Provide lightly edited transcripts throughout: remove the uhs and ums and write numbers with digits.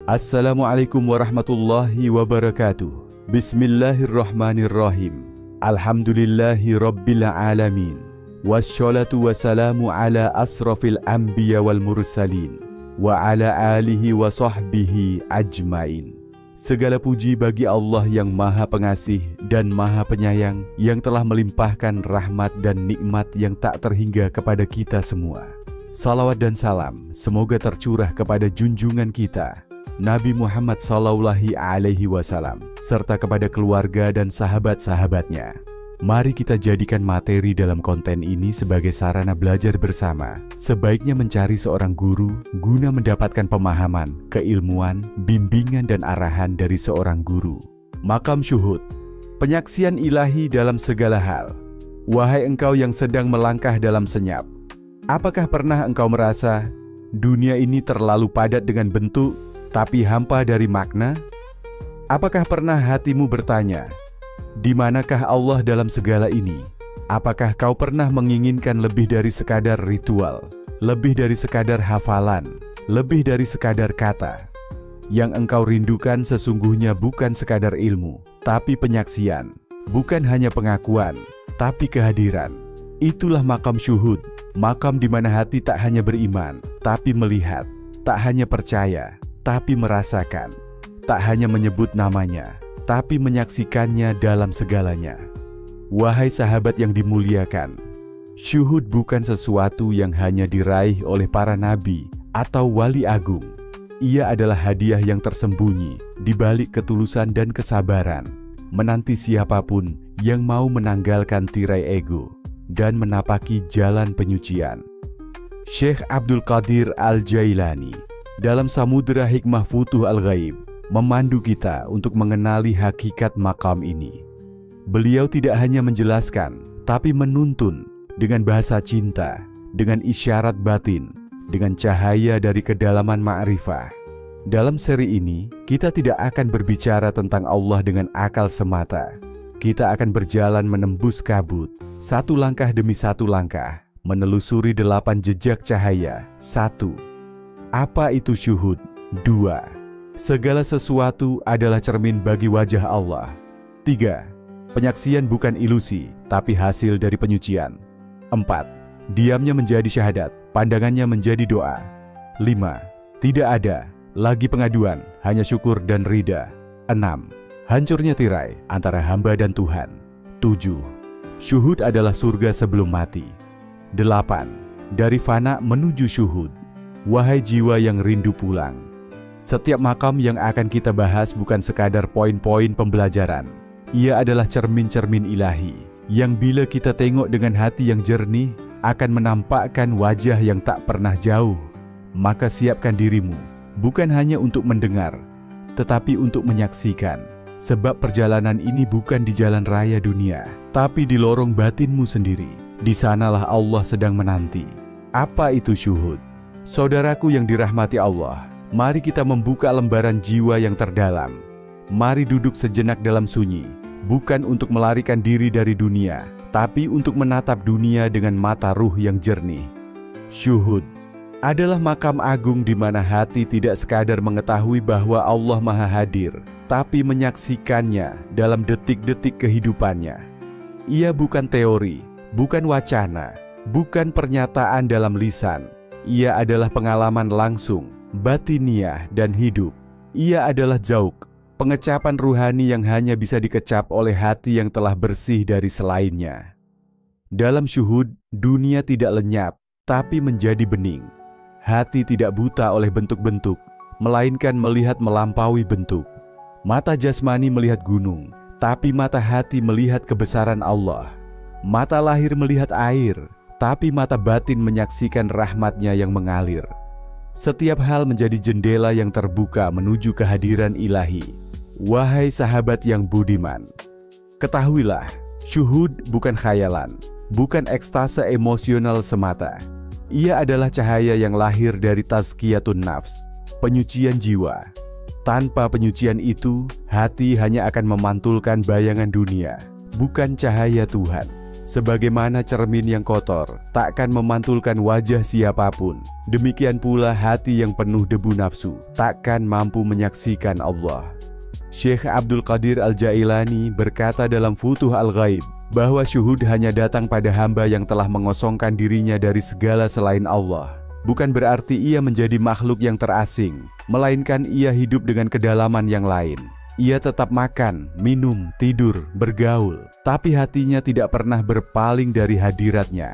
Assalamualaikum warahmatullahi wabarakatuh. Bismillahirrahmanirrahim. Alhamdulillahi rabbil alamin. Wassalatu wassalamu ala asrafil anbiya wal mursalin wa ala alihi wa sahbihi ajmain. Segala puji bagi Allah yang Maha Pengasih dan Maha Penyayang, yang telah melimpahkan rahmat dan nikmat yang tak terhingga kepada kita semua. Salawat dan salam semoga tercurah kepada junjungan kita Nabi Muhammad SAW, serta kepada keluarga dan sahabat-sahabatnya. Mari kita jadikan materi dalam konten ini sebagai sarana belajar bersama. Sebaiknya mencari seorang guru guna mendapatkan pemahaman, keilmuan, bimbingan dan arahan dari seorang guru. Maqam syuhud, penyaksian ilahi dalam segala hal. Wahai engkau yang sedang melangkah dalam senyap, apakah pernah engkau merasa dunia ini terlalu padat dengan bentuk tapi hampa dari makna? Apakah pernah hatimu bertanya, di manakah Allah dalam segala ini? Apakah kau pernah menginginkan lebih dari sekadar ritual, lebih dari sekadar hafalan, lebih dari sekadar kata? Yang engkau rindukan sesungguhnya bukan sekadar ilmu, tapi penyaksian. Bukan hanya pengakuan, tapi kehadiran. Itulah maqam syuhud, maqam di mana hati tak hanya beriman, tapi melihat, tak hanya percaya, tapi merasakan, tak hanya menyebut namanya, tapi menyaksikannya dalam segalanya. Wahai sahabat yang dimuliakan, syuhud bukan sesuatu yang hanya diraih oleh para nabi atau wali agung. Ia adalah hadiah yang tersembunyi di balik ketulusan dan kesabaran, menanti siapapun yang mau menanggalkan tirai ego dan menapaki jalan penyucian. Syekh Abdul Qadir Al-Jailani dalam Samudra Hikmah Futuh Al-Ghaib memandu kita untuk mengenali hakikat maqam ini. Beliau tidak hanya menjelaskan, tapi menuntun dengan bahasa cinta, dengan isyarat batin, dengan cahaya dari kedalaman ma'rifah. Dalam seri ini, kita tidak akan berbicara tentang Allah dengan akal semata. Kita akan berjalan menembus kabut, satu langkah demi satu langkah, menelusuri 8 jejak cahaya. 1. Apa itu syuhud? 2. Segala sesuatu adalah cermin bagi wajah Allah. 3. Penyaksian bukan ilusi, tapi hasil dari penyucian. 4. Diamnya menjadi syahadat, pandangannya menjadi doa. 5. Tidak ada lagi pengaduan, hanya syukur dan rida. 6. Hancurnya tirai antara hamba dan Tuhan. 7. Syuhud adalah surga sebelum mati. 8. Dari fana menuju syuhud. Wahai jiwa yang rindu pulang, setiap makam yang akan kita bahas bukan sekadar poin-poin pembelajaran. Ia adalah cermin-cermin ilahi, yang bila kita tengok dengan hati yang jernih, akan menampakkan wajah yang tak pernah jauh. Maka siapkan dirimu, bukan hanya untuk mendengar, tetapi untuk menyaksikan. Sebab perjalanan ini bukan di jalan raya dunia, tapi di lorong batinmu sendiri. Di sanalah Allah sedang menanti. Apa itu syuhud? Saudaraku yang dirahmati Allah, mari kita membuka lembaran jiwa yang terdalam. Mari duduk sejenak dalam sunyi, bukan untuk melarikan diri dari dunia, tapi untuk menatap dunia dengan mata ruh yang jernih. Syuhud adalah makam agung di mana hati tidak sekadar mengetahui bahwa Allah Maha Hadir, tapi menyaksikannya dalam detik-detik kehidupannya. Ia bukan teori, bukan wacana, bukan pernyataan dalam lisan. Ia adalah pengalaman langsung, batiniah dan hidup. Ia adalah zauk, pengecapan ruhani yang hanya bisa dikecap oleh hati yang telah bersih dari selainnya. Dalam syuhud, dunia tidak lenyap, tapi menjadi bening. Hati tidak buta oleh bentuk-bentuk, melainkan melihat melampaui bentuk. Mata jasmani melihat gunung, tapi mata hati melihat kebesaran Allah. Mata lahir melihat air, tapi mata batin menyaksikan rahmatnya yang mengalir. Setiap hal menjadi jendela yang terbuka menuju kehadiran ilahi. Wahai sahabat yang budiman, ketahuilah, syuhud bukan khayalan, bukan ekstase emosional semata. Ia adalah cahaya yang lahir dari tazkiyatun nafs, penyucian jiwa. Tanpa penyucian itu, hati hanya akan memantulkan bayangan dunia, bukan cahaya Tuhan. Sebagaimana cermin yang kotor takkan memantulkan wajah siapapun, demikian pula hati yang penuh debu nafsu takkan mampu menyaksikan Allah. Syekh Abdul Qadir Al-Jailani berkata dalam Futuh Al-Ghaib bahwa syuhud hanya datang pada hamba yang telah mengosongkan dirinya dari segala selain Allah. Bukan berarti ia menjadi makhluk yang terasing, melainkan ia hidup dengan kedalaman yang lain. Ia tetap makan, minum, tidur, bergaul, tapi hatinya tidak pernah berpaling dari hadiratnya.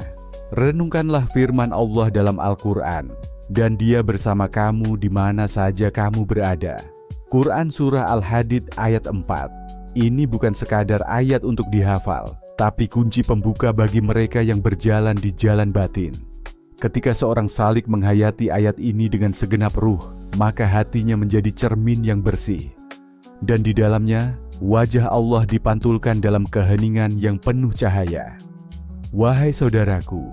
Renungkanlah firman Allah dalam Al-Quran, dan Dia bersama kamu di mana saja kamu berada. Quran Surah Al-Hadid ayat 4. Ini bukan sekadar ayat untuk dihafal, tapi kunci pembuka bagi mereka yang berjalan di jalan batin. Ketika seorang salik menghayati ayat ini dengan segenap ruh, maka hatinya menjadi cermin yang bersih. Dan di dalamnya, wajah Allah dipantulkan dalam keheningan yang penuh cahaya. Wahai saudaraku,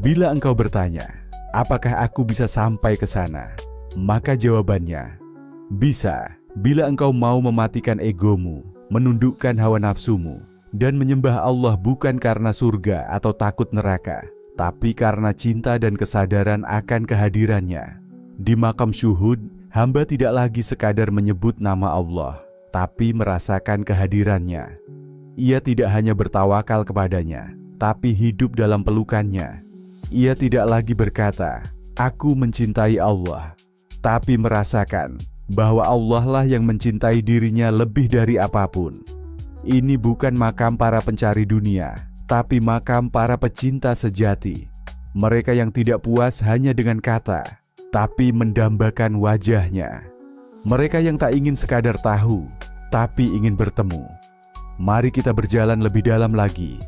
bila engkau bertanya, apakah aku bisa sampai ke sana? Maka jawabannya, bisa, bila engkau mau mematikan egomu, menundukkan hawa nafsumu, dan menyembah Allah bukan karena surga atau takut neraka, tapi karena cinta dan kesadaran akan kehadirannya. Di makam syuhud, hamba tidak lagi sekadar menyebut nama Allah, tapi merasakan kehadirannya. Ia tidak hanya bertawakal kepadanya, tapi hidup dalam pelukannya. Ia tidak lagi berkata, "Aku mencintai Allah," tapi merasakan bahwa Allah lah yang mencintai dirinya lebih dari apapun. Ini bukan makam para pencari dunia, tapi makam para pecinta sejati. Mereka yang tidak puas hanya dengan kata, tapi mendambakan wajahnya. Mereka yang tak ingin sekadar tahu, tapi ingin bertemu. Mari kita berjalan lebih dalam lagi,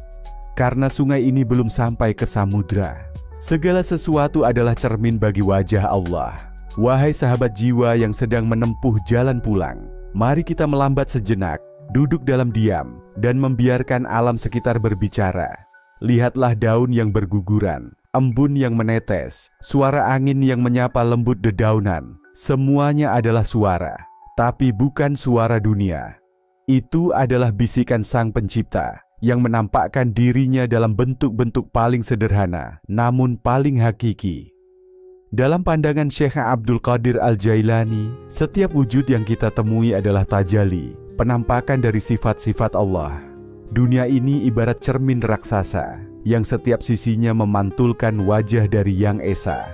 karena sungai ini belum sampai ke samudra. Segala sesuatu adalah cermin bagi wajah Allah. Wahai sahabat jiwa yang sedang menempuh jalan pulang, mari kita melambat sejenak, duduk dalam diam, dan membiarkan alam sekitar berbicara. Lihatlah daun yang berguguran, embun yang menetes, suara angin yang menyapa lembut dedaunan. Semuanya adalah suara, tapi bukan suara dunia. Itu adalah bisikan Sang Pencipta yang menampakkan dirinya dalam bentuk-bentuk paling sederhana, namun paling hakiki. Dalam pandangan Syekh Abdul Qadir Al-Jailani, setiap wujud yang kita temui adalah tajalli, penampakan dari sifat-sifat Allah. Dunia ini ibarat cermin raksasa yang setiap sisinya memantulkan wajah dari Yang Esa.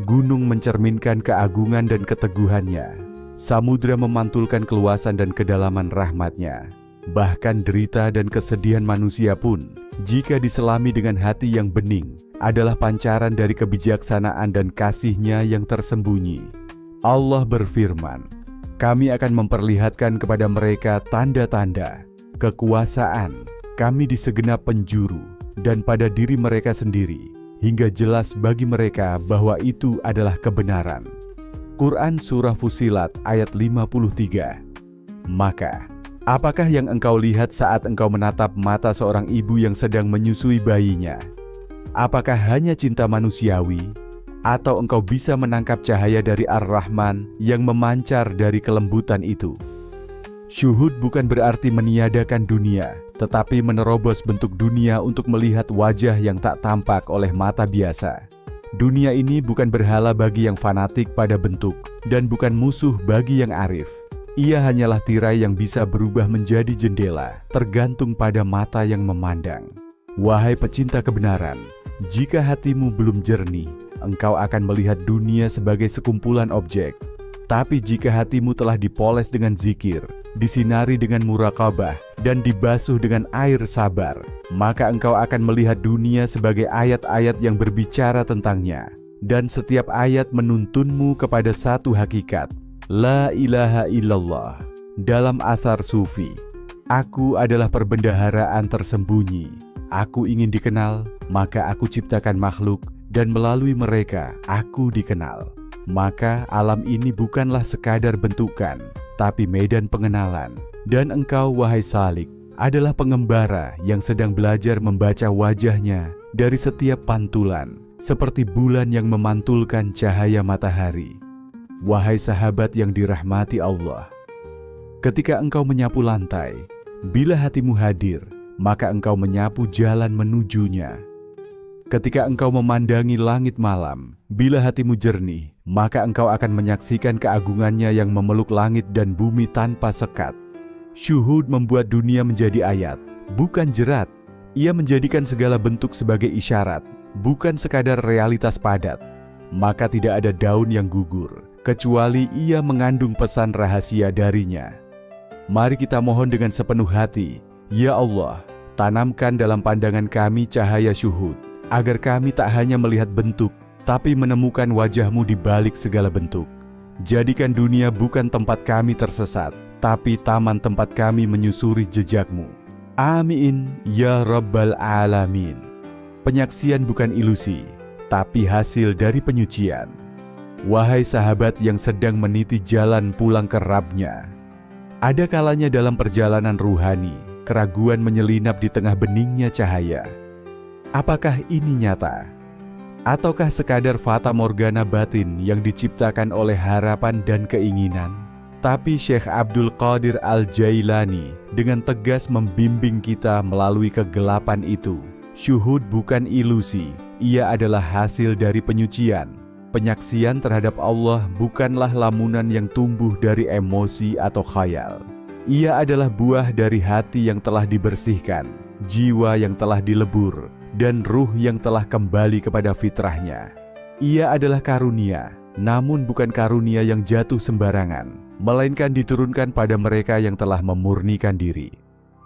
Gunung mencerminkan keagungan dan keteguhannya. Samudra memantulkan keluasan dan kedalaman rahmatnya. Bahkan derita dan kesedihan manusia pun, jika diselami dengan hati yang bening, adalah pancaran dari kebijaksanaan dan kasih-Nya yang tersembunyi. Allah berfirman, "Kami akan memperlihatkan kepada mereka tanda-tanda kekuasaan Kami di segenap penjuru dan pada diri mereka sendiri, hingga jelas bagi mereka bahwa itu adalah kebenaran." Quran Surah Fussilat ayat 53. Maka, apakah yang engkau lihat saat engkau menatap mata seorang ibu yang sedang menyusui bayinya? Apakah hanya cinta manusiawi? Atau engkau bisa menangkap cahaya dari Ar-Rahman yang memancar dari kelembutan itu? Syuhud bukan berarti meniadakan dunia, tetapi menerobos bentuk dunia untuk melihat wajah yang tak tampak oleh mata biasa. Dunia ini bukan berhala bagi yang fanatik pada bentuk, dan bukan musuh bagi yang arif. Ia hanyalah tirai yang bisa berubah menjadi jendela, tergantung pada mata yang memandang. Wahai pecinta kebenaran, jika hatimu belum jernih, engkau akan melihat dunia sebagai sekumpulan objek. Tapi jika hatimu telah dipoles dengan zikir, disinari dengan muraqabah, dan dibasuh dengan air sabar, maka engkau akan melihat dunia sebagai ayat-ayat yang berbicara tentangnya. Dan setiap ayat menuntunmu kepada satu hakikat, La ilaha illallah. Dalam athar sufi, aku adalah perbendaharaan tersembunyi. Aku ingin dikenal, maka aku ciptakan makhluk, dan melalui mereka aku dikenal. Maka alam ini bukanlah sekadar bentukan, tapi medan pengenalan. Dan engkau, wahai salik, adalah pengembara yang sedang belajar membaca wajahnya dari setiap pantulan, seperti bulan yang memantulkan cahaya matahari. Wahai sahabat yang dirahmati Allah, ketika engkau menyapu lantai, bila hatimu hadir, maka engkau menyapu jalan menujunya. Ketika engkau memandangi langit malam, bila hatimu jernih, maka engkau akan menyaksikan keagungannya yang memeluk langit dan bumi tanpa sekat. Syuhud membuat dunia menjadi ayat, bukan jerat. Ia menjadikan segala bentuk sebagai isyarat, bukan sekadar realitas padat. Maka tidak ada daun yang gugur, kecuali ia mengandung pesan rahasia darinya. Mari kita mohon dengan sepenuh hati, Ya Allah, tanamkan dalam pandangan kami cahaya syuhud, agar kami tak hanya melihat bentuk, tapi menemukan wajah-Mu di balik segala bentuk. Jadikan dunia bukan tempat kami tersesat, tapi taman tempat kami menyusuri jejak-Mu. Amin, Ya Rabbal Alamin. Penyaksian bukan ilusi, tapi hasil dari penyucian. Wahai sahabat yang sedang meniti jalan pulang ke Rabb-Nya, ada kalanya dalam perjalanan ruhani, keraguan menyelinap di tengah beningnya cahaya. Apakah ini nyata? Ataukah sekadar fata morgana batin yang diciptakan oleh harapan dan keinginan? Tapi Syekh Abdul Qadir Al-Jailani dengan tegas membimbing kita melalui kegelapan itu. Syuhud bukan ilusi, ia adalah hasil dari penyucian. Penyaksian terhadap Allah bukanlah lamunan yang tumbuh dari emosi atau khayal. Ia adalah buah dari hati yang telah dibersihkan, jiwa yang telah dilebur, dan ruh yang telah kembali kepada fitrahnya. Ia adalah karunia, namun bukan karunia yang jatuh sembarangan, melainkan diturunkan pada mereka yang telah memurnikan diri.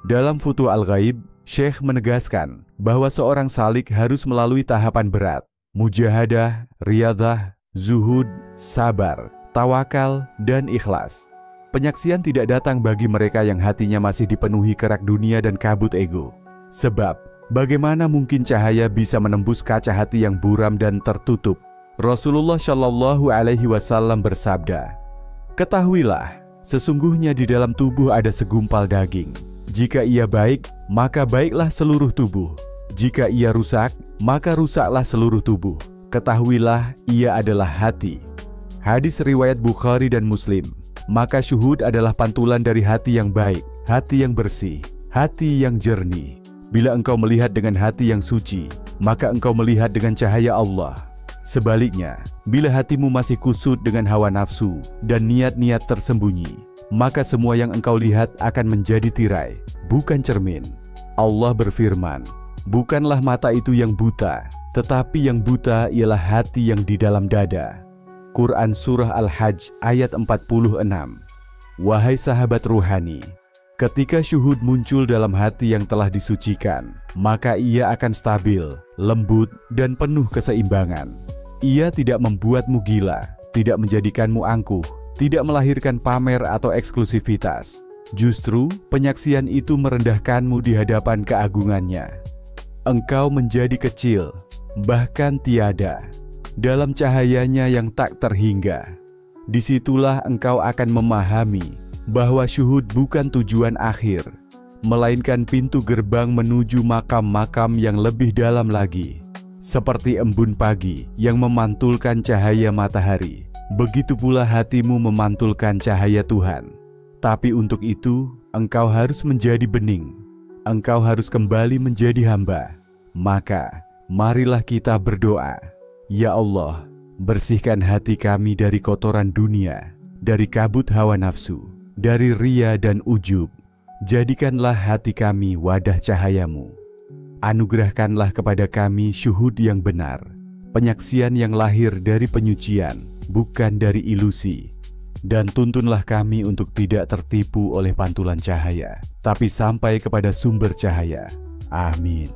Dalam Futuh Al-Ghaib, Syekh menegaskan bahwa seorang salik harus melalui tahapan berat, mujahadah, riyadah, zuhud, sabar, tawakal, dan ikhlas. Penyaksian tidak datang bagi mereka yang hatinya masih dipenuhi kerak dunia dan kabut ego. Sebab, bagaimana mungkin cahaya bisa menembus kaca hati yang buram dan tertutup? Rasulullah Shallallahu Alaihi Wasallam bersabda, "Ketahuilah, sesungguhnya di dalam tubuh ada segumpal daging. Jika ia baik, maka baiklah seluruh tubuh. Jika ia rusak, maka rusaklah seluruh tubuh. Ketahuilah, ia adalah hati." Hadis riwayat Bukhari dan Muslim. Maka syuhud adalah pantulan dari hati yang baik, hati yang bersih, hati yang jernih. Bila engkau melihat dengan hati yang suci, maka engkau melihat dengan cahaya Allah. Sebaliknya, bila hatimu masih kusut dengan hawa nafsu dan niat-niat tersembunyi, maka semua yang engkau lihat akan menjadi tirai, bukan cermin. Allah berfirman, "Bukanlah mata itu yang buta, tetapi yang buta ialah hati yang di dalam dada." Quran Surah Al-Hajj ayat 46. Wahai sahabat ruhani, ketika syuhud muncul dalam hati yang telah disucikan, maka ia akan stabil, lembut, dan penuh keseimbangan. Ia tidak membuatmu gila, tidak menjadikanmu angkuh, tidak melahirkan pamer atau eksklusivitas. Justru, penyaksian itu merendahkanmu di hadapan keagungannya. Engkau menjadi kecil, bahkan tiada, dalam cahayanya yang tak terhingga. Disitulah engkau akan memahami bahwa syuhud bukan tujuan akhir, melainkan pintu gerbang menuju makam-makam yang lebih dalam lagi. Seperti embun pagi yang memantulkan cahaya matahari, begitu pula hatimu memantulkan cahaya Tuhan. Tapi untuk itu, engkau harus menjadi bening. Engkau harus kembali menjadi hamba. Maka, marilah kita berdoa. Ya Allah, bersihkan hati kami dari kotoran dunia, dari kabut hawa nafsu, dari riya dan ujub. Jadikanlah hati kami wadah cahayamu. Anugerahkanlah kepada kami syuhud yang benar, penyaksian yang lahir dari penyucian, bukan dari ilusi. Dan tuntunlah kami untuk tidak tertipu oleh pantulan cahaya, tapi sampai kepada sumber cahaya. Amin.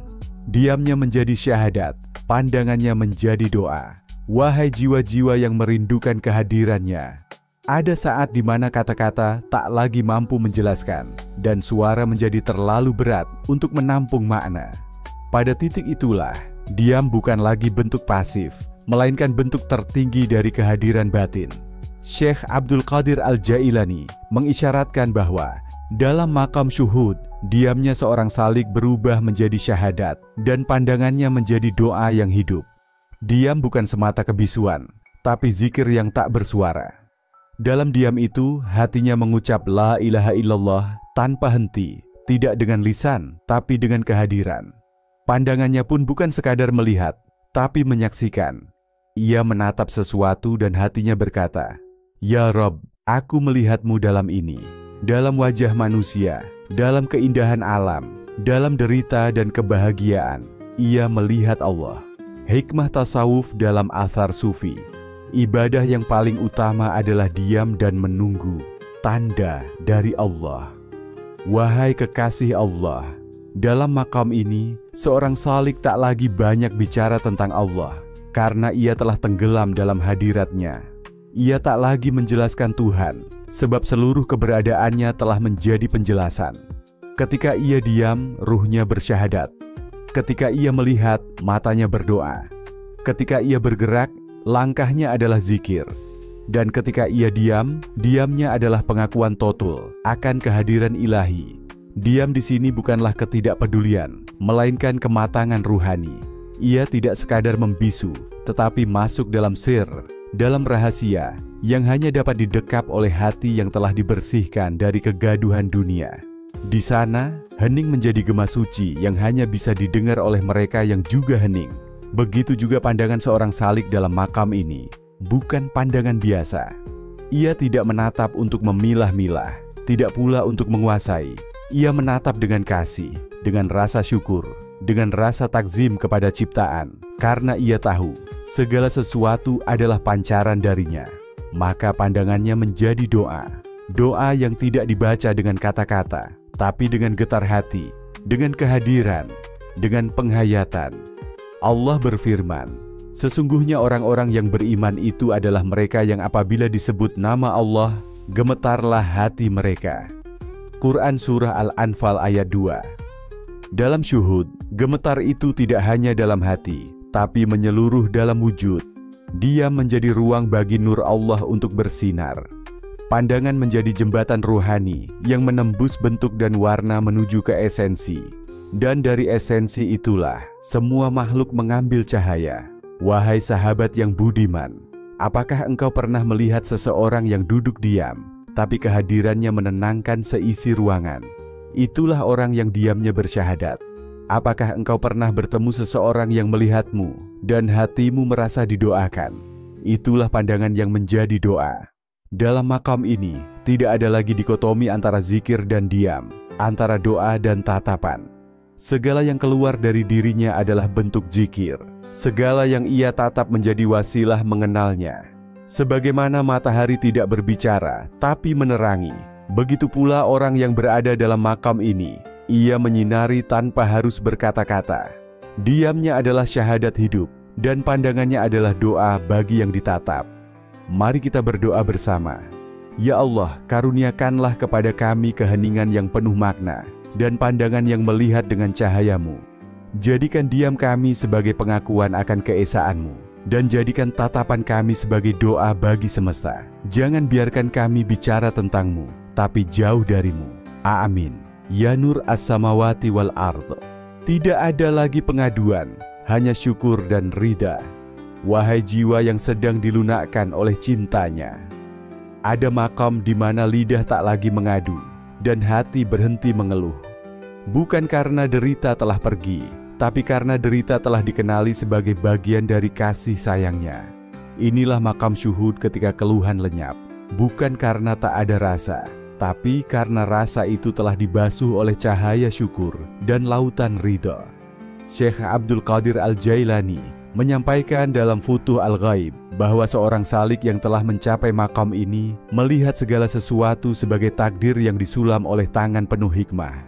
Diamnya menjadi syahadat, pandangannya menjadi doa. Wahai jiwa-jiwa yang merindukan kehadirannya, ada saat di mana kata-kata tak lagi mampu menjelaskan dan suara menjadi terlalu berat untuk menampung makna. Pada titik itulah, diam bukan lagi bentuk pasif, melainkan bentuk tertinggi dari kehadiran batin. Syekh Abdul Qadir Al-Jailani mengisyaratkan bahwa dalam makam syuhud, diamnya seorang salik berubah menjadi syahadat dan pandangannya menjadi doa yang hidup. Diam bukan semata kebisuan, tapi zikir yang tak bersuara. Dalam diam itu, hatinya mengucap la ilaha illallah tanpa henti, tidak dengan lisan, tapi dengan kehadiran. Pandangannya pun bukan sekadar melihat, tapi menyaksikan. Ia menatap sesuatu dan hatinya berkata, "Ya Rob, aku melihatmu dalam ini, dalam wajah manusia, dalam keindahan alam, dalam derita dan kebahagiaan." Ia melihat Allah. Hikmah tasawuf dalam athar sufi. Ibadah yang paling utama adalah diam dan menunggu tanda dari Allah. Wahai kekasih Allah, dalam makam ini, seorang salik tak lagi banyak bicara tentang Allah, karena ia telah tenggelam dalam hadiratnya. Ia tak lagi menjelaskan Tuhan, sebab seluruh keberadaannya telah menjadi penjelasan. Ketika ia diam, ruhnya bersyahadat. Ketika ia melihat, matanya berdoa. Ketika ia bergerak, langkahnya adalah zikir. Dan ketika ia diam, diamnya adalah pengakuan total akan kehadiran ilahi. Diam di sini bukanlah ketidakpedulian, melainkan kematangan ruhani. Ia tidak sekadar membisu, tetapi masuk dalam sir, dalam rahasia yang hanya dapat didekap oleh hati yang telah dibersihkan dari kegaduhan dunia. Di sana, hening menjadi gema suci yang hanya bisa didengar oleh mereka yang juga hening. Begitu juga pandangan seorang salik dalam makam ini, bukan pandangan biasa. Ia tidak menatap untuk memilah-milah, tidak pula untuk menguasai. Ia menatap dengan kasih, dengan rasa syukur, dengan rasa takzim kepada ciptaan, karena ia tahu segala sesuatu adalah pancaran darinya. Maka pandangannya menjadi doa. Doa yang tidak dibaca dengan kata-kata, tapi dengan getar hati, dengan kehadiran, dengan penghayatan. Allah berfirman, "Sesungguhnya orang-orang yang beriman itu adalah mereka yang apabila disebut nama Allah, gemetarlah hati mereka." Quran Surah Al-Anfal ayat 2. Dalam syuhud, gemetar itu tidak hanya dalam hati, tapi menyeluruh dalam wujud. Dia menjadi ruang bagi nur Allah untuk bersinar. Pandangan menjadi jembatan ruhani yang menembus bentuk dan warna menuju ke esensi. Dan dari esensi itulah semua makhluk mengambil cahaya. Wahai sahabat yang budiman, apakah engkau pernah melihat seseorang yang duduk diam, tapi kehadirannya menenangkan seisi ruangan? Itulah orang yang diamnya bersyahadat. Apakah engkau pernah bertemu seseorang yang melihatmu dan hatimu merasa didoakan? Itulah pandangan yang menjadi doa. Dalam makam ini, tidak ada lagi dikotomi antara zikir dan diam, antara doa dan tatapan. Segala yang keluar dari dirinya adalah bentuk zikir. Segala yang ia tatap menjadi wasilah mengenalnya. Sebagaimana matahari tidak berbicara, tapi menerangi, begitu pula orang yang berada dalam makam ini. Ia menyinari tanpa harus berkata-kata. Diamnya adalah syahadat hidup, dan pandangannya adalah doa bagi yang ditatap. Mari kita berdoa bersama. Ya Allah, karuniakanlah kepada kami keheningan yang penuh makna, dan pandangan yang melihat dengan cahaya-Mu. Jadikan diam kami sebagai pengakuan akan keesaanmu, dan jadikan tatapan kami sebagai doa bagi semesta. Jangan biarkan kami bicara tentang-Mu, tapi jauh dari-Mu. Amin. Ya Nur as-samawati wal ardh. Tidak ada lagi pengaduan, hanya syukur dan ridha. Wahai jiwa yang sedang dilunakkan oleh cintanya. Ada makam di mana lidah tak lagi mengadu, dan hati berhenti mengeluh. Bukan karena derita telah pergi, tapi karena derita telah dikenali sebagai bagian dari kasih sayangnya. Inilah makam syuhud ketika keluhan lenyap. Bukan karena tak ada rasa, tapi karena rasa itu telah dibasuh oleh cahaya syukur dan lautan ridha. Syekh Abdul Qadir Al-Jailani menyampaikan dalam Futuh Al-Ghaib bahwa seorang salik yang telah mencapai makam ini melihat segala sesuatu sebagai takdir yang disulam oleh tangan penuh hikmah.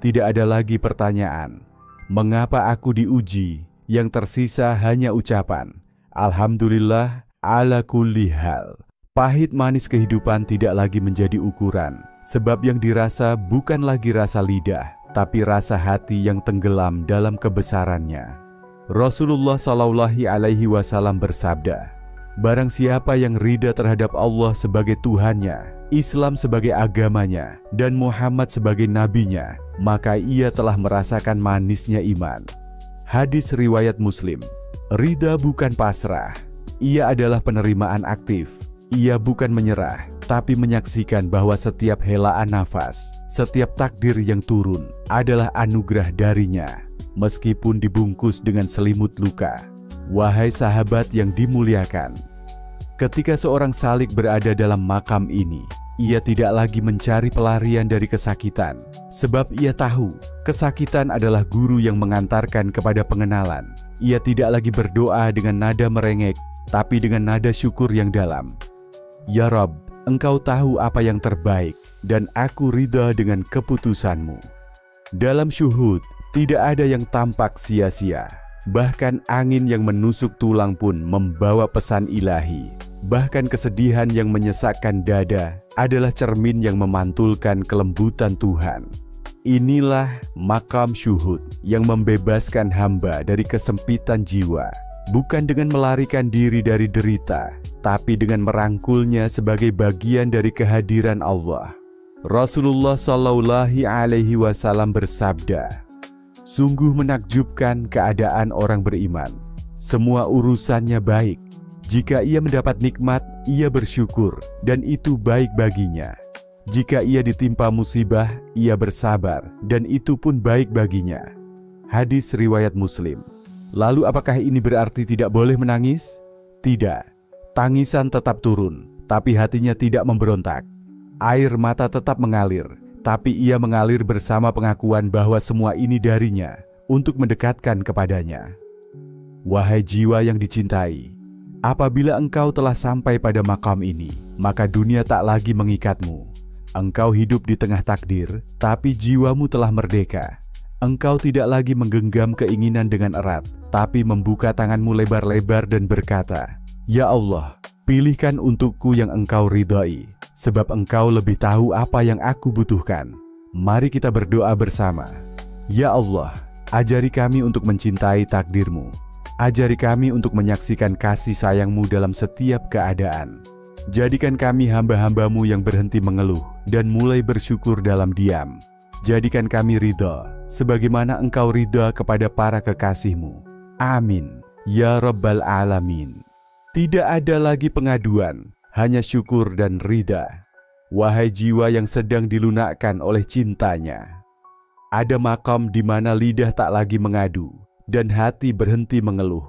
Tidak ada lagi pertanyaan, mengapa aku diuji? Yang tersisa hanya ucapan, Alhamdulillah ala kulli hal. Pahit manis kehidupan tidak lagi menjadi ukuran, sebab yang dirasa bukan lagi rasa lidah, tapi rasa hati yang tenggelam dalam kebesarannya. Rasulullah SAW bersabda, barang siapa yang ridha terhadap Allah sebagai Tuhannya, Islam sebagai agamanya, dan Muhammad sebagai nabinya, maka ia telah merasakan manisnya iman. Hadis riwayat Muslim. Ridha bukan pasrah, ia adalah penerimaan aktif. Ia bukan menyerah, tapi menyaksikan bahwa setiap helaan nafas, setiap takdir yang turun adalah anugerah darinya, meskipun dibungkus dengan selimut luka. Wahai sahabat yang dimuliakan, ketika seorang salik berada dalam makam ini, ia tidak lagi mencari pelarian dari kesakitan, sebab ia tahu kesakitan adalah guru yang mengantarkan kepada pengenalan. Ia tidak lagi berdoa dengan nada merengek, tapi dengan nada syukur yang dalam. Ya Rabb, Engkau tahu apa yang terbaik, dan aku ridha dengan keputusanmu. Dalam syuhud, tidak ada yang tampak sia-sia. Bahkan angin yang menusuk tulang pun membawa pesan ilahi. Bahkan kesedihan yang menyesakkan dada adalah cermin yang memantulkan kelembutan Tuhan. Inilah makam syuhud yang membebaskan hamba dari kesempitan jiwa. Bukan dengan melarikan diri dari derita, tapi dengan merangkulnya sebagai bagian dari kehadiran Allah. Rasulullah Shallallahu Alaihi Wasallam bersabda, "Sungguh menakjubkan keadaan orang beriman. Semua urusannya baik. Jika ia mendapat nikmat, ia bersyukur, dan itu baik baginya. Jika ia ditimpa musibah, ia bersabar, dan itu pun baik baginya." Hadis riwayat Muslim. Lalu apakah ini berarti tidak boleh menangis? Tidak. Tangisan tetap turun, tapi hatinya tidak memberontak. Air mata tetap mengalir, tapi ia mengalir bersama pengakuan bahwa semua ini darinya untuk mendekatkan kepadanya. Wahai jiwa yang dicintai, apabila engkau telah sampai pada makam ini, maka dunia tak lagi mengikatmu. Engkau hidup di tengah takdir, tapi jiwamu telah merdeka. Engkau tidak lagi menggenggam keinginan dengan erat, tapi membuka tanganmu lebar-lebar dan berkata, "Ya Allah, pilihkan untukku yang Engkau ridhai, sebab Engkau lebih tahu apa yang aku butuhkan." Mari kita berdoa bersama. Ya Allah, ajari kami untuk mencintai takdir-Mu. Ajari kami untuk menyaksikan kasih sayang-Mu dalam setiap keadaan. Jadikan kami hamba-hamba-Mu yang berhenti mengeluh dan mulai bersyukur dalam diam. Jadikan kami ridha, sebagaimana Engkau ridha kepada para kekasih-Mu. Amin. Ya Rabbal Alamin. Tidak ada lagi pengaduan, hanya syukur dan ridha. Wahai jiwa yang sedang dilunakkan oleh cintanya, ada makam di mana lidah tak lagi mengadu, dan hati berhenti mengeluh.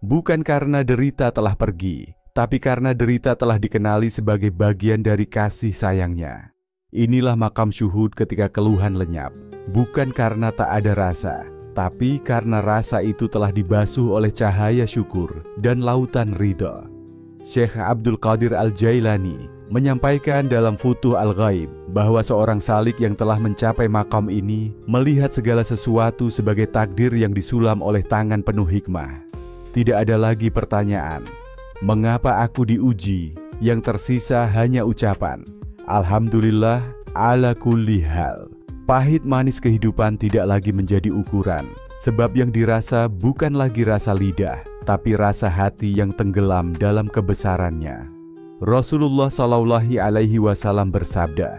Bukan karena derita telah pergi, tapi karena derita telah dikenali sebagai bagian dari kasih sayangnya. Inilah makam syuhud ketika keluhan lenyap, bukan karena tak ada rasa, tapi karena rasa itu telah dibasuh oleh cahaya syukur dan lautan ridha. Syekh Abdul Qadir Al-Jailani menyampaikan dalam Futuh Al-Ghaib bahwa seorang salik yang telah mencapai makam ini melihat segala sesuatu sebagai takdir yang disulam oleh tangan penuh hikmah. Tidak ada lagi pertanyaan, mengapa aku diuji? Yang tersisa hanya ucapan, Alhamdulillah ala kulli hal. Pahit manis kehidupan tidak lagi menjadi ukuran, sebab yang dirasa bukan lagi rasa lidah, tapi rasa hati yang tenggelam dalam kebesarannya. Rasulullah Shallallahu Alaihi Wasallam bersabda,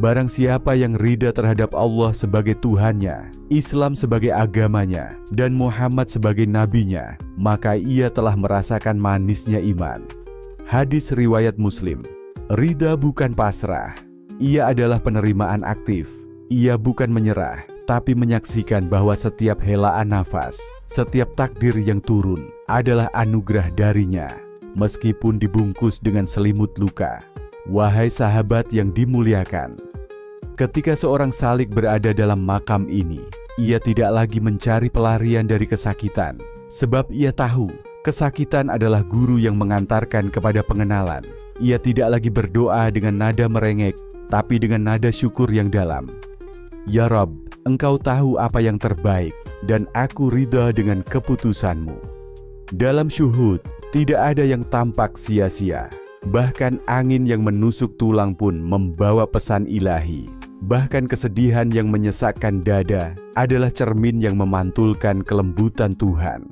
barang siapa yang ridha terhadap Allah sebagai Tuhannya, Islam sebagai agamanya, dan Muhammad sebagai nabinya, maka ia telah merasakan manisnya iman. Hadis riwayat Muslim. Ridha bukan pasrah, ia adalah penerimaan aktif. Ia bukan menyerah, tapi menyaksikan bahwa setiap helaan nafas, setiap takdir yang turun adalah anugerah darinya, meskipun dibungkus dengan selimut luka. Wahai sahabat yang dimuliakan, ketika seorang salik berada dalam makam ini, ia tidak lagi mencari pelarian dari kesakitan, sebab ia tahu kesakitan adalah guru yang mengantarkan kepada pengenalan. Ia tidak lagi berdoa dengan nada merengek, tapi dengan nada syukur yang dalam. Ya Rabb, Engkau tahu apa yang terbaik, dan aku ridha dengan keputusanmu. Dalam syuhud, tidak ada yang tampak sia-sia. Bahkan angin yang menusuk tulang pun membawa pesan ilahi. Bahkan kesedihan yang menyesakkan dada adalah cermin yang memantulkan kelembutan Tuhan.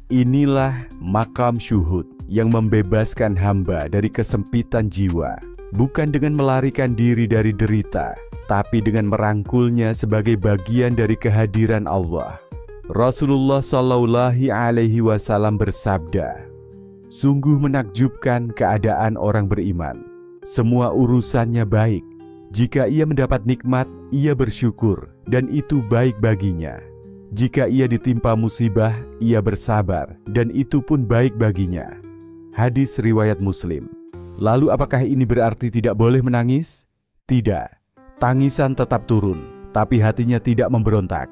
Inilah makam syuhud yang membebaskan hamba dari kesempitan jiwa, bukan dengan melarikan diri dari derita, tapi dengan merangkulnya sebagai bagian dari kehadiran Allah. Rasulullah Shallallahu Alaihi Wasallam bersabda, Sungguh menakjubkan keadaan orang beriman. Semua urusannya baik. Jika ia mendapat nikmat, ia bersyukur, dan itu baik baginya. Jika ia ditimpa musibah, ia bersabar, dan itu pun baik baginya. Hadis riwayat Muslim. Lalu apakah ini berarti tidak boleh menangis? Tidak. Tangisan tetap turun, tapi hatinya tidak memberontak.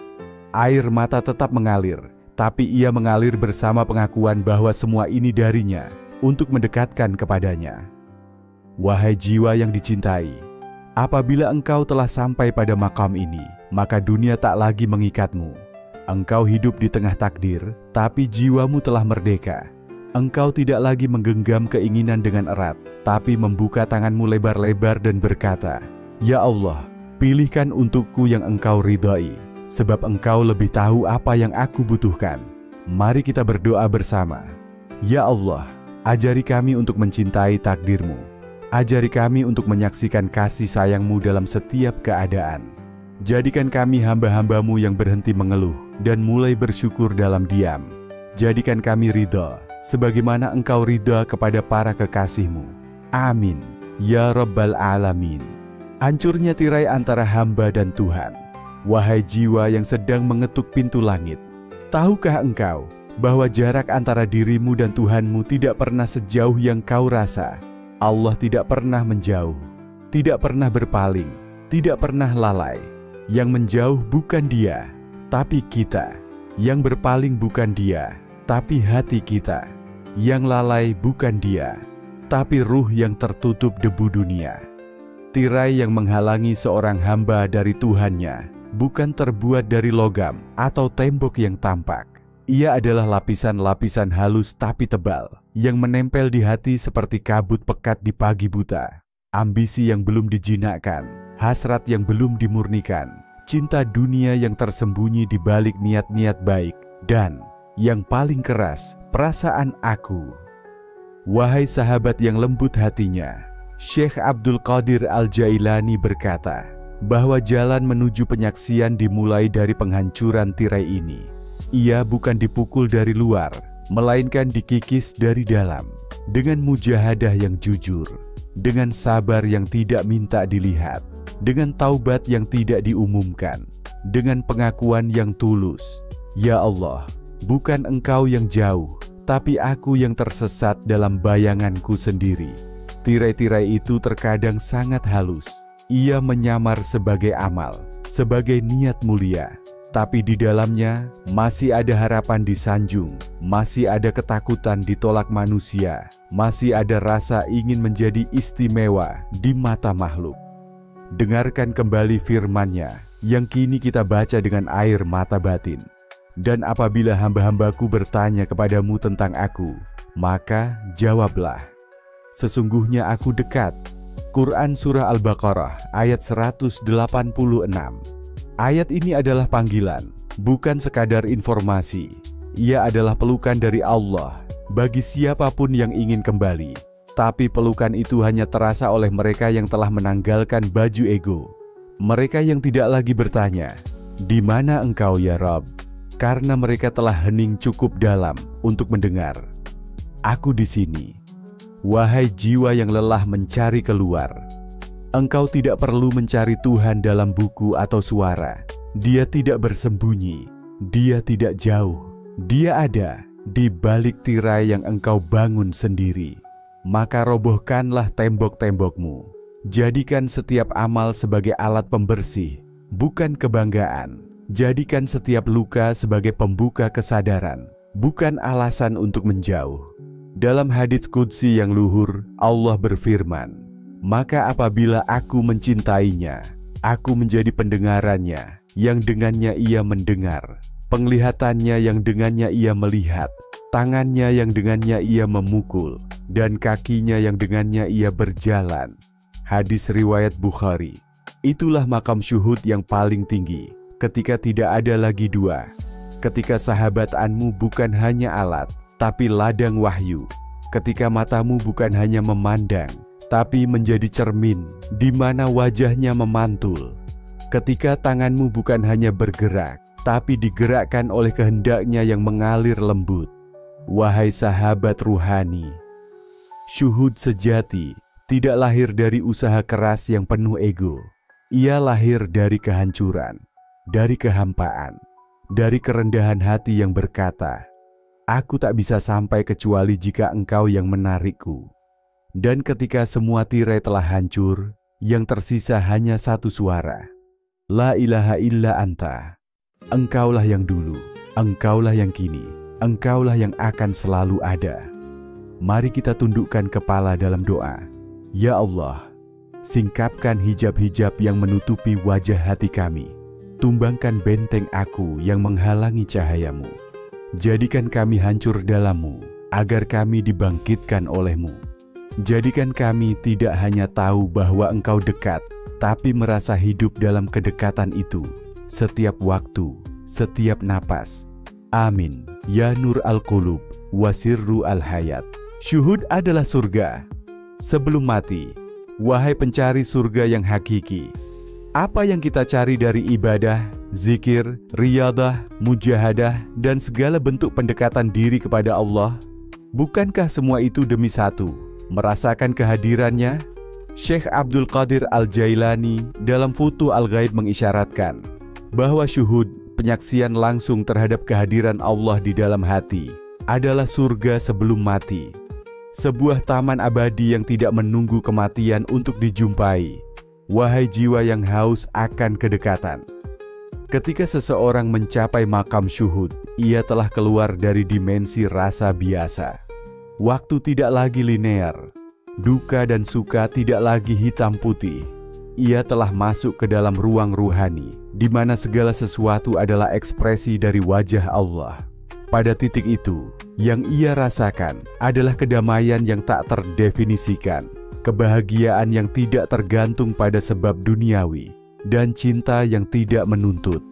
Air mata tetap mengalir, tapi ia mengalir bersama pengakuan bahwa semua ini darinya untuk mendekatkan kepadanya. Wahai jiwa yang dicintai, apabila engkau telah sampai pada makam ini, maka dunia tak lagi mengikatmu. Engkau hidup di tengah takdir, tapi jiwamu telah merdeka. Engkau tidak lagi menggenggam keinginan dengan erat, tapi membuka tanganmu lebar-lebar dan berkata, "Ya Allah, pilihkan untukku yang engkau ridhai, sebab engkau lebih tahu apa yang aku butuhkan." Mari kita berdoa bersama. Ya Allah, ajari kami untuk mencintai takdir-Mu. Ajari kami untuk menyaksikan kasih sayang-Mu dalam setiap keadaan. Jadikan kami hamba-hamba-Mu yang berhenti mengeluh dan mulai bersyukur dalam diam. Jadikan kami ridha, sebagaimana Engkau ridha kepada para kekasih-Mu. Amin. Ya Rabbal Alamin. Hancurnya tirai antara hamba dan Tuhan. Wahai jiwa yang sedang mengetuk pintu langit, tahukah engkau bahwa jarak antara dirimu dan Tuhanmu tidak pernah sejauh yang kau rasa? Allah tidak pernah menjauh, tidak pernah berpaling, tidak pernah lalai. Yang menjauh bukan Dia, tapi kita. Yang berpaling bukan Dia, tapi hati kita. Yang lalai bukan Dia, tapi ruh yang tertutup debu dunia. Tirai yang menghalangi seorang hamba dari Tuhannya bukan terbuat dari logam atau tembok yang tampak. Ia adalah lapisan-lapisan halus tapi tebal yang menempel di hati seperti kabut pekat di pagi buta. Ambisi yang belum dijinakkan, hasrat yang belum dimurnikan, cinta dunia yang tersembunyi di balik niat-niat baik, dan yang paling keras, perasaan aku. Wahai sahabat yang lembut hatinya, Syekh Abdul Qadir Al-Jailani berkata bahwa jalan menuju penyaksian dimulai dari penghancuran tirai ini. Ia bukan dipukul dari luar, melainkan dikikis dari dalam, dengan mujahadah yang jujur, dengan sabar yang tidak minta dilihat, dengan taubat yang tidak diumumkan, dengan pengakuan yang tulus. Ya Allah, bukan Engkau yang jauh, tapi aku yang tersesat dalam bayanganku sendiri. Tirai-tirai itu terkadang sangat halus. Ia menyamar sebagai amal, sebagai niat mulia. Tapi di dalamnya masih ada harapan disanjung, masih ada ketakutan ditolak manusia, masih ada rasa ingin menjadi istimewa di mata makhluk. Dengarkan kembali firman-Nya yang kini kita baca dengan air mata batin. Dan apabila hamba-hambaku bertanya kepadamu tentang aku, maka jawablah, sesungguhnya aku dekat. Quran Surah Al-Baqarah ayat 186. Ayat ini adalah panggilan, bukan sekadar informasi. Ia adalah pelukan dari Allah bagi siapapun yang ingin kembali. Tapi pelukan itu hanya terasa oleh mereka yang telah menanggalkan baju ego. Mereka yang tidak lagi bertanya, "Di mana engkau ya Rabb?" Karena mereka telah hening cukup dalam untuk mendengar. Aku di sini. Wahai jiwa yang lelah mencari keluar, engkau tidak perlu mencari Tuhan dalam buku atau suara. Dia tidak bersembunyi, Dia tidak jauh. Dia ada di balik tirai yang engkau bangun sendiri. Maka robohkanlah tembok-tembokmu. Jadikan setiap amal sebagai alat pembersih, bukan kebanggaan. Jadikan setiap luka sebagai pembuka kesadaran, bukan alasan untuk menjauh. Dalam hadits qudsi yang luhur, Allah berfirman, "Maka apabila aku mencintainya, aku menjadi pendengarannya, yang dengannya ia mendengar, penglihatannya yang dengannya ia melihat, tangannya yang dengannya ia memukul, dan kakinya yang dengannya ia berjalan." Hadis riwayat Bukhari. Itulah makam syuhud yang paling tinggi, ketika tidak ada lagi dua, ketika sahabatanmu bukan hanya alat, tapi ladang wahyu, ketika matamu bukan hanya memandang, tapi menjadi cermin di mana wajahnya memantul, ketika tanganmu bukan hanya bergerak, tapi digerakkan oleh kehendaknya yang mengalir lembut, wahai sahabat ruhani. Syuhud sejati tidak lahir dari usaha keras yang penuh ego. Ia lahir dari kehancuran, dari kehampaan, dari kerendahan hati yang berkata, "Aku tak bisa sampai kecuali jika Engkau yang menarikku." Dan ketika semua tirai telah hancur, yang tersisa hanya satu suara, "La ilaha illa anta." Engkaulah yang dulu, Engkaulah yang kini, Engkaulah yang akan selalu ada. Mari kita tundukkan kepala dalam doa. Ya Allah, singkapkan hijab-hijab yang menutupi wajah hati kami. Tumbangkan benteng aku yang menghalangi cahayamu. Jadikan kami hancur dalam-Mu, agar kami dibangkitkan oleh-Mu. Jadikan kami tidak hanya tahu bahwa Engkau dekat, tapi merasa hidup dalam kedekatan itu, setiap waktu, setiap napas. Amin. Ya Nur al-Qulub, Wasirru al-Hayat. Syuhud adalah surga. Sebelum mati, wahai pencari surga yang hakiki, apa yang kita cari dari ibadah, zikir, riyadah, mujahadah, dan segala bentuk pendekatan diri kepada Allah? Bukankah semua itu demi satu, merasakan kehadirannya? Syekh Abdul Qadir Al-Jailani dalam Futuh Al-Ghaib mengisyaratkan bahwa syuhud, penyaksian langsung terhadap kehadiran Allah di dalam hati, adalah surga sebelum mati. Sebuah taman abadi yang tidak menunggu kematian untuk dijumpai. Wahai jiwa yang haus akan kedekatan. Ketika seseorang mencapai makam syuhud, ia telah keluar dari dimensi rasa biasa. Waktu tidak lagi linear. Duka dan suka tidak lagi hitam putih. Ia telah masuk ke dalam ruang ruhani, di mana segala sesuatu adalah ekspresi dari wajah Allah. Pada titik itu, yang ia rasakan adalah kedamaian yang tak terdefinisikan, kebahagiaan yang tidak tergantung pada sebab duniawi, dan cinta yang tidak menuntut.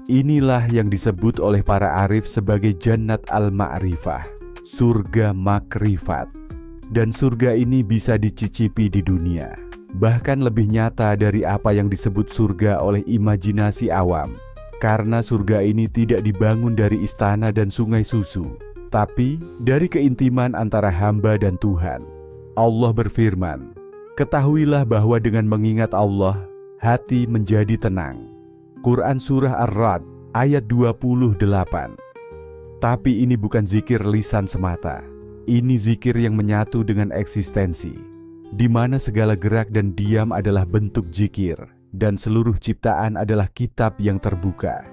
Inilah yang disebut oleh para arif sebagai Jannat al-Ma'rifah, surga makrifat. Dan surga ini bisa dicicipi di dunia, bahkan lebih nyata dari apa yang disebut surga oleh imajinasi awam. Karena surga ini tidak dibangun dari istana dan sungai susu, tapi dari keintiman antara hamba dan Tuhan. Allah berfirman, "Ketahuilah bahwa dengan mengingat Allah, hati menjadi tenang." Quran Surah Ar-Ra'd ayat 28. Tapi ini bukan zikir lisan semata. Ini zikir yang menyatu dengan eksistensi, di mana segala gerak dan diam adalah bentuk zikir, dan seluruh ciptaan adalah kitab yang terbuka.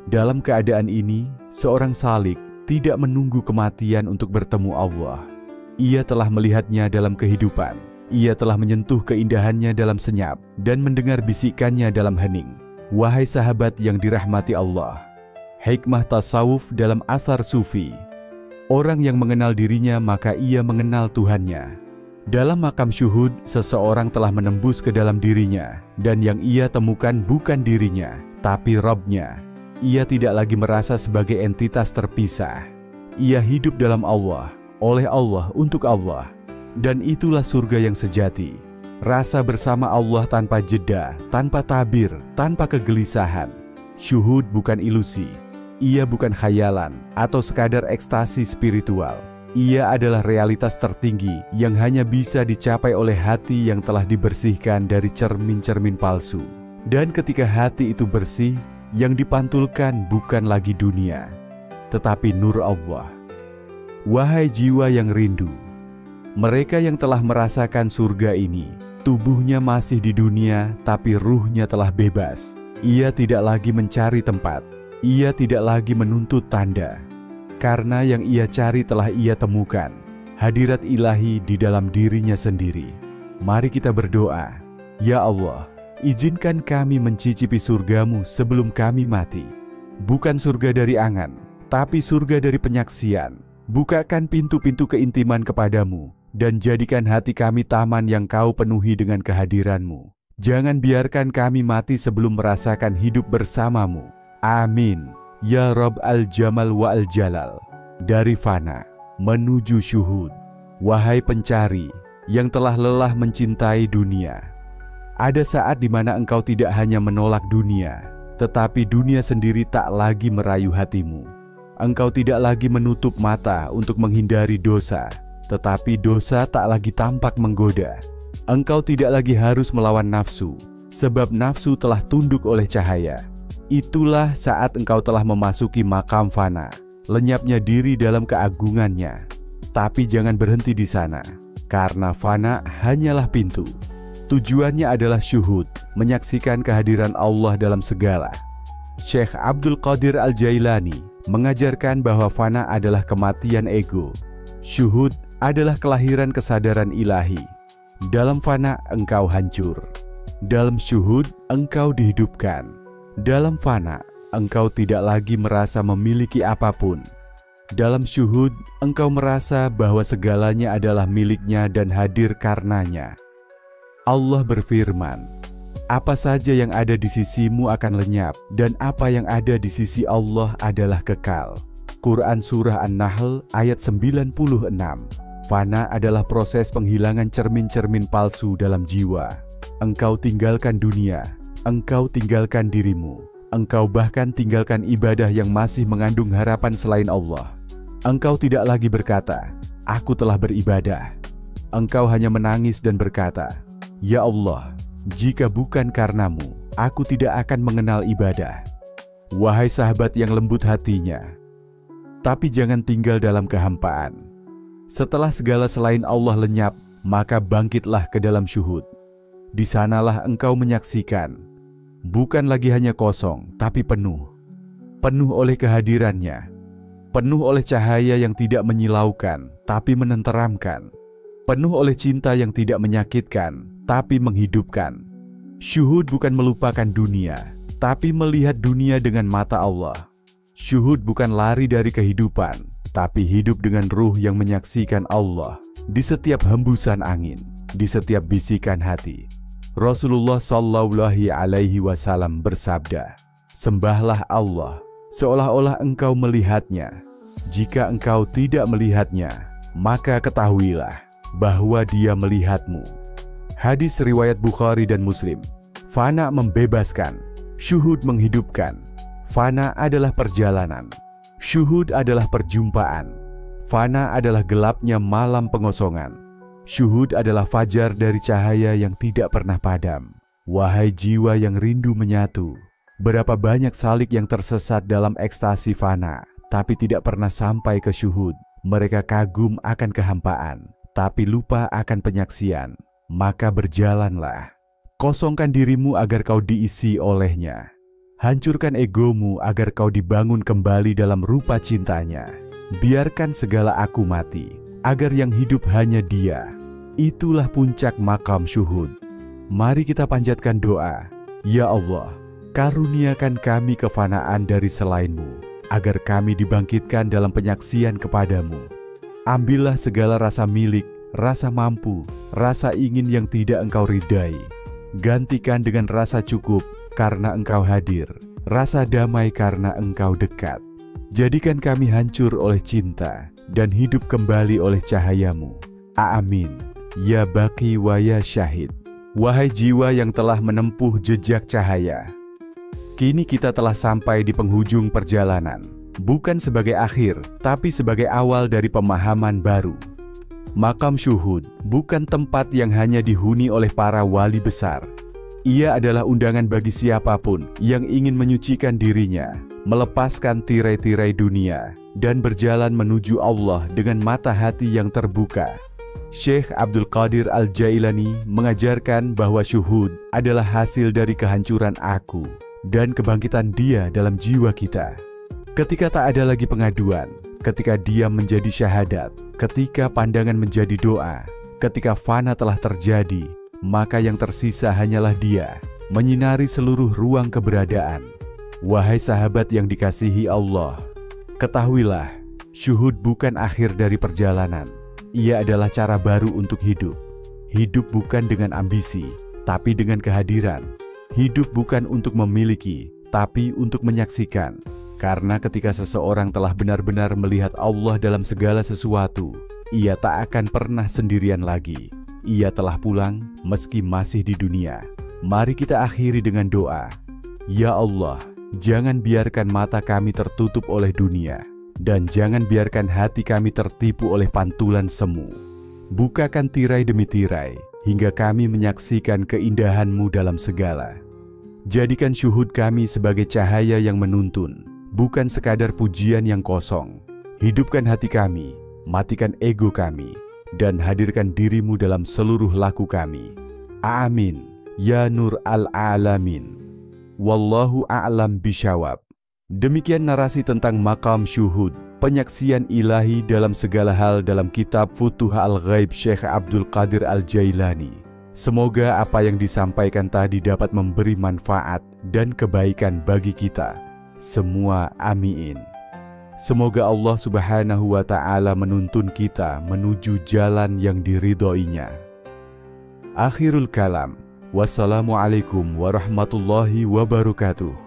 Dalam keadaan ini, seorang salik tidak menunggu kematian untuk bertemu Allah. Ia telah melihatnya dalam kehidupan. Ia telah menyentuh keindahannya dalam senyap dan mendengar bisikannya dalam hening. Wahai sahabat yang dirahmati Allah, hikmah tasawuf dalam athar sufi. Orang yang mengenal dirinya maka ia mengenal Tuhannya. Dalam makam syuhud, seseorang telah menembus ke dalam dirinya, dan yang ia temukan bukan dirinya, tapi Rabb-nya. Ia tidak lagi merasa sebagai entitas terpisah. Ia hidup dalam Allah, oleh Allah, untuk Allah. Dan itulah surga yang sejati. Rasa bersama Allah tanpa jeda, tanpa tabir, tanpa kegelisahan. Syuhud bukan ilusi. Ia bukan khayalan atau sekadar ekstasi spiritual. Ia adalah realitas tertinggi yang hanya bisa dicapai oleh hati yang telah dibersihkan dari cermin-cermin palsu. Dan ketika hati itu bersih, yang dipantulkan bukan lagi dunia, tetapi nur Allah. Wahai jiwa yang rindu, mereka yang telah merasakan surga ini, tubuhnya masih di dunia, tapi ruhnya telah bebas. Ia tidak lagi mencari tempat. Ia tidak lagi menuntut tanda, karena yang ia cari telah ia temukan, hadirat ilahi di dalam dirinya sendiri. Mari kita berdoa, Ya Allah, izinkan kami mencicipi surga-Mu sebelum kami mati. Bukan surga dari angan, tapi surga dari penyaksian. Bukakan pintu-pintu keintiman kepadamu, dan jadikan hati kami taman yang Kau penuhi dengan kehadiran-Mu. Jangan biarkan kami mati sebelum merasakan hidup bersama-Mu. Amin. Ya Rabb al-Jamal wa al-Jalal. Dari fana menuju syuhud. Wahai pencari yang telah lelah mencintai dunia, ada saat di mana engkau tidak hanya menolak dunia, tetapi dunia sendiri tak lagi merayu hatimu. Engkau tidak lagi menutup mata untuk menghindari dosa, tetapi dosa tak lagi tampak menggoda. Engkau tidak lagi harus melawan nafsu, sebab nafsu telah tunduk oleh cahaya. Itulah saat engkau telah memasuki makam fana, lenyapnya diri dalam keagungannya. Tapi jangan berhenti di sana, karena fana hanyalah pintu. Tujuannya adalah syuhud, menyaksikan kehadiran Allah dalam segala. Syekh Abdul Qadir Al-Jailani mengajarkan bahwa fana adalah kematian ego. Syuhud adalah kelahiran kesadaran ilahi. Dalam fana engkau hancur. Dalam syuhud engkau dihidupkan. Dalam fana engkau tidak lagi merasa memiliki apapun. Dalam syuhud engkau merasa bahwa segalanya adalah miliknya dan hadir karenanya. Allah berfirman, apa saja yang ada di sisimu akan lenyap, dan apa yang ada di sisi Allah adalah kekal. Quran Surah An-Nahl ayat 96. Fana adalah proses penghilangan cermin-cermin palsu dalam jiwa. Engkau tinggalkan dunia, engkau tinggalkan dirimu, engkau bahkan tinggalkan ibadah yang masih mengandung harapan selain Allah. Engkau tidak lagi berkata, aku telah beribadah. Engkau hanya menangis dan berkata, ya Allah, jika bukan karenamu, aku tidak akan mengenal ibadah. Wahai sahabat yang lembut hatinya, tapi jangan tinggal dalam kehampaan. Setelah segala selain Allah lenyap, maka bangkitlah ke dalam syuhud. Di sanalah engkau menyaksikan, bukan lagi hanya kosong, tapi penuh. Penuh oleh kehadirannya. Penuh oleh cahaya yang tidak menyilaukan, tapi menenteramkan. Penuh oleh cinta yang tidak menyakitkan, tapi menghidupkan. Syuhud bukan melupakan dunia, tapi melihat dunia dengan mata Allah. Syuhud bukan lari dari kehidupan, tapi hidup dengan ruh yang menyaksikan Allah di setiap hembusan angin, di setiap bisikan hati. Rasulullah Shallallahu Alaihi Wasallam bersabda, sembahlah Allah seolah-olah engkau melihatnya. Jika engkau tidak melihatnya, maka ketahuilah bahwa Dia melihatmu. Hadis riwayat Bukhari dan Muslim. Fana membebaskan, syuhud menghidupkan. Fana adalah perjalanan, syuhud adalah perjumpaan. Fana adalah gelapnya malam pengosongan. Syuhud adalah fajar dari cahaya yang tidak pernah padam. Wahai jiwa yang rindu menyatu, berapa banyak salik yang tersesat dalam ekstasi fana, tapi tidak pernah sampai ke syuhud. Mereka kagum akan kehampaan, tapi lupa akan penyaksian. Maka berjalanlah, kosongkan dirimu agar kau diisi olehnya. Hancurkan egomu agar kau dibangun kembali dalam rupa cintanya. Biarkan segala aku mati, agar yang hidup hanya Dia. Itulah puncak makam syuhud. Mari kita panjatkan doa. Ya Allah, karuniakan kami kefanaan dari selain-Mu, agar kami dibangkitkan dalam penyaksian kepadamu. Ambillah segala rasa milik, rasa mampu, rasa ingin yang tidak Engkau ridai. Gantikan dengan rasa cukup karena Engkau hadir, rasa damai karena Engkau dekat. Jadikan kami hancur oleh cinta dan hidup kembali oleh cahaya-Mu. Amin. Ya Baqi wa ya Syahid. Wahai jiwa yang telah menempuh jejak cahaya, kini kita telah sampai di penghujung perjalanan, bukan sebagai akhir, tapi sebagai awal dari pemahaman baru. Makam syuhud bukan tempat yang hanya dihuni oleh para wali besar. Ia adalah undangan bagi siapapun yang ingin menyucikan dirinya, melepaskan tirai-tirai dunia, dan berjalan menuju Allah dengan mata hati yang terbuka. Syekh Abdul Qadir Al-Jailani mengajarkan bahwa syuhud adalah hasil dari kehancuran aku dan kebangkitan Dia dalam jiwa kita. Ketika tak ada lagi pengaduan, ketika diam menjadi syahadat, ketika pandangan menjadi doa, ketika fana telah terjadi, maka yang tersisa hanyalah Dia, menyinari seluruh ruang keberadaan. Wahai sahabat yang dikasihi Allah, ketahuilah, syuhud bukan akhir dari perjalanan. Ia adalah cara baru untuk hidup. Hidup bukan dengan ambisi, tapi dengan kehadiran. Hidup bukan untuk memiliki, tapi untuk menyaksikan. Karena ketika seseorang telah benar-benar melihat Allah dalam segala sesuatu, ia tak akan pernah sendirian lagi. Ia telah pulang meski masih di dunia. Mari kita akhiri dengan doa. Ya Allah, jangan biarkan mata kami tertutup oleh dunia. Dan jangan biarkan hati kami tertipu oleh pantulan semu. Bukakan tirai demi tirai, hingga kami menyaksikan keindahan-Mu dalam segala. Jadikan syuhud kami sebagai cahaya yang menuntun, bukan sekadar pujian yang kosong. Hidupkan hati kami, matikan ego kami, dan hadirkan diri-Mu dalam seluruh laku kami. Amin. Ya Nur al-Alamin. Wallahu a'lam bishawab. Demikian narasi tentang makam syuhud, penyaksian ilahi dalam segala hal dalam kitab Futuh Al-Ghaib Syekh Abdul Qadir Al-Jailani. Semoga apa yang disampaikan tadi dapat memberi manfaat dan kebaikan bagi kita semua, amin. Semoga Allah Subhanahu wa Ta'ala menuntun kita menuju jalan yang diridhoinya. Akhirul kalam. Wassalamualaikum warahmatullahi wabarakatuh.